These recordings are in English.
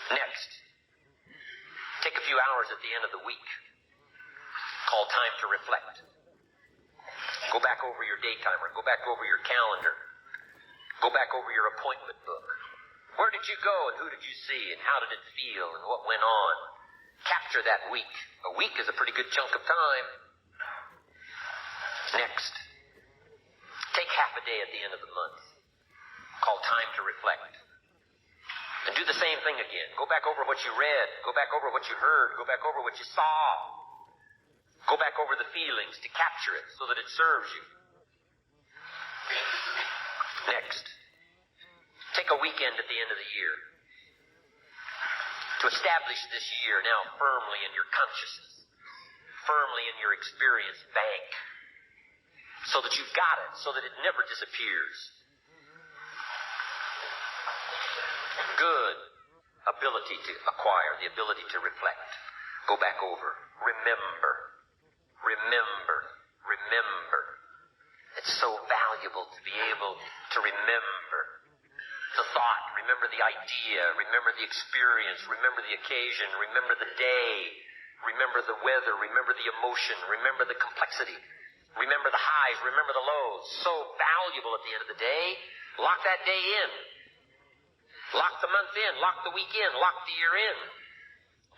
Next, take a few hours at the end of the week, called time to reflect. Go back over your day timer. Go back over your calendar. Go back over your appointment book. Where did you go and who did you see and how did it feel and what went on? Capture that week. A week is a pretty good chunk of time. Next, take half a day at the end of the month, called time to reflect. And do the same thing again. Go back over what you read. Go back over what you heard. Go back over what you saw. Go back over the feelings to capture it so that it serves you. Next, take a weekend at the end of the year to establish this year now firmly in your consciousness, firmly in your experience bank, so that you've got it, so that it never disappears. Good ability to acquire, the ability to reflect. Go back over. Remember. Remember. Remember. It's so valuable to be able to remember the thought, remember the idea, remember the experience, remember the occasion, remember the day, remember the weather, remember the emotion, remember the complexity, remember the highs, remember the lows. So valuable at the end of the day. Lock that day in. Lock the month in. Lock the week in. Lock the year in.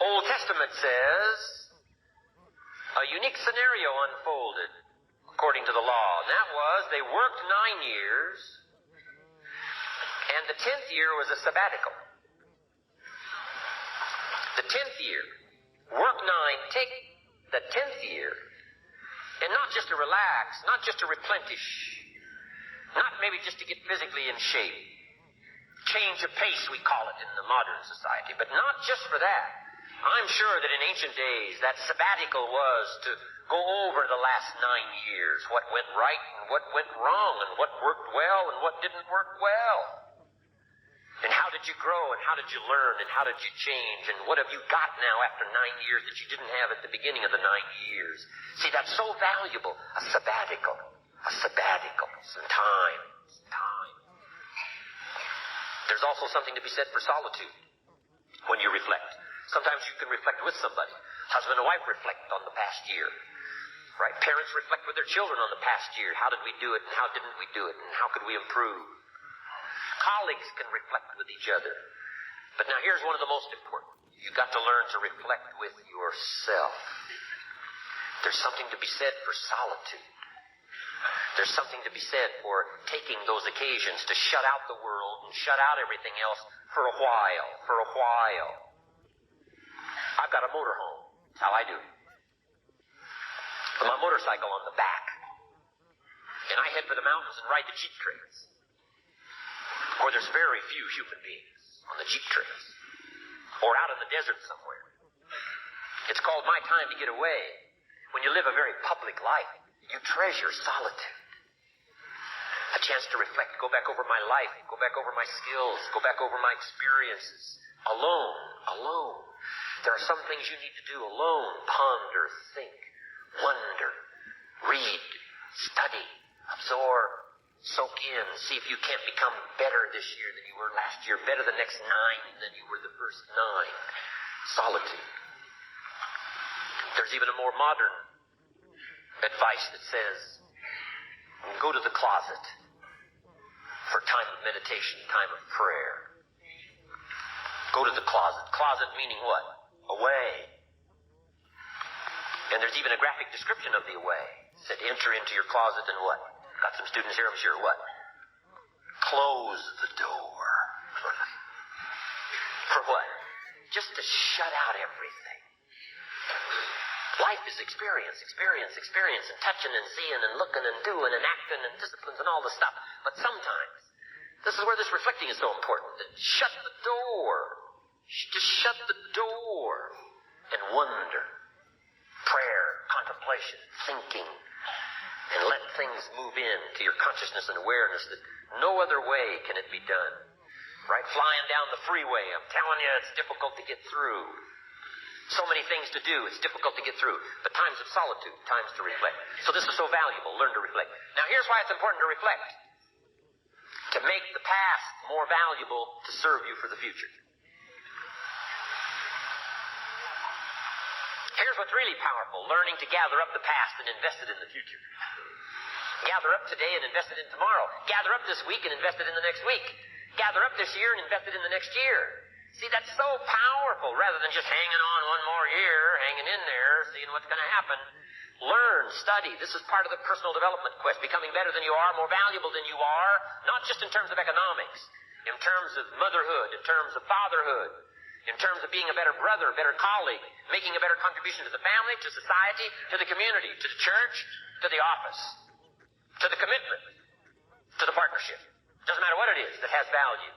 Old Testament says a unique scenario unfolded according to the law. And that was they worked 9 years, and the 10th year was a sabbatical. The 10th year, work 9, take the 10th year, and not just to relax, not just to replenish, not maybe just to get physically in shape. Change of pace, we call it in the modern society, but not just for that. I'm sure that in ancient days, that sabbatical was to go over the last 9 years, what went right and what went wrong, and what worked well and what didn't work well. And how did you grow, and how did you learn, and how did you change, and what have you got now after 9 years that you didn't have at the beginning of the 9 years? See, that's so valuable. A sabbatical. A sabbatical. Some time. Time. There's also something to be said for solitude when you reflect. Sometimes you can reflect with somebody. Husband and wife reflect on the past year. Right? Parents reflect with their children on the past year. How did we do it, and how didn't we do it, and how could we improve? Colleagues can reflect with each other. But now here's one of the most important. You've got to learn to reflect with yourself. There's something to be said for solitude. There's something to be said for taking those occasions to shut out the world and shut out everything else for a while. For a while. I've got a motorhome. That's how I do it. With my motorcycle on the back. And I head for the mountains and ride the Jeep trails. Or there's very few human beings on the Jeep trails. Or out in the desert somewhere. It's called my time to get away. When you live a very public life, you treasure solitude. A chance to reflect, go back over my life, go back over my skills, go back over my experiences. Alone. There are some things you need to do alone. Ponder, think, wonder, read, study, absorb, soak in. See if you can't become better this year than you were last year, better the next 9 than you were the first 9. Solitude. There's even a more modern advice that says, go to the closet for time of meditation, time of prayer. Go to the closet. Closet meaning what? Away. And there's even a graphic description of the away. It said, enter into your closet and what? Got some students here, I'm sure. What? Close the door. For what? Just to shut out everything. Life is experience, and touching and seeing and looking and doing and acting and disciplines and all the stuff. But sometimes, this is where this reflecting is so important. That shut the door. Just shut the door and wonder. Prayer, contemplation, thinking. And let things move in to your consciousness and awareness that no other way can it be done. Right? Flying down the freeway, I'm telling you, it's difficult to get through. So many things to do, it's difficult to get through. But times of solitude, times to reflect. So this is so valuable, learn to reflect. Now here's why it's important to reflect. To make the past more valuable to serve you for the future. Here's what's really powerful, learning to gather up the past and invest it in the future. Gather up today and invest it in tomorrow. Gather up this week and invest it in the next week. Gather up this year and invest it in the next year. See, that's so powerful, rather than just hanging on one more year, hanging in there, seeing what's going to happen. Learn, study. This is part of the personal development quest, becoming better than you are, more valuable than you are, not just in terms of economics, in terms of motherhood, in terms of fatherhood, in terms of being a better brother, a better colleague, making a better contribution to the family, to society, to the community, to the church, to the office, to the commitment, to the partnership. Doesn't matter what it is that has value.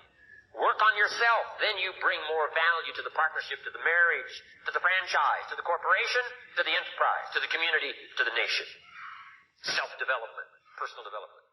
Work on yourself. Then you bring more value to the partnership, to the marriage, to the franchise, to the corporation, to the enterprise, to the community, to the nation. Self-development, personal development.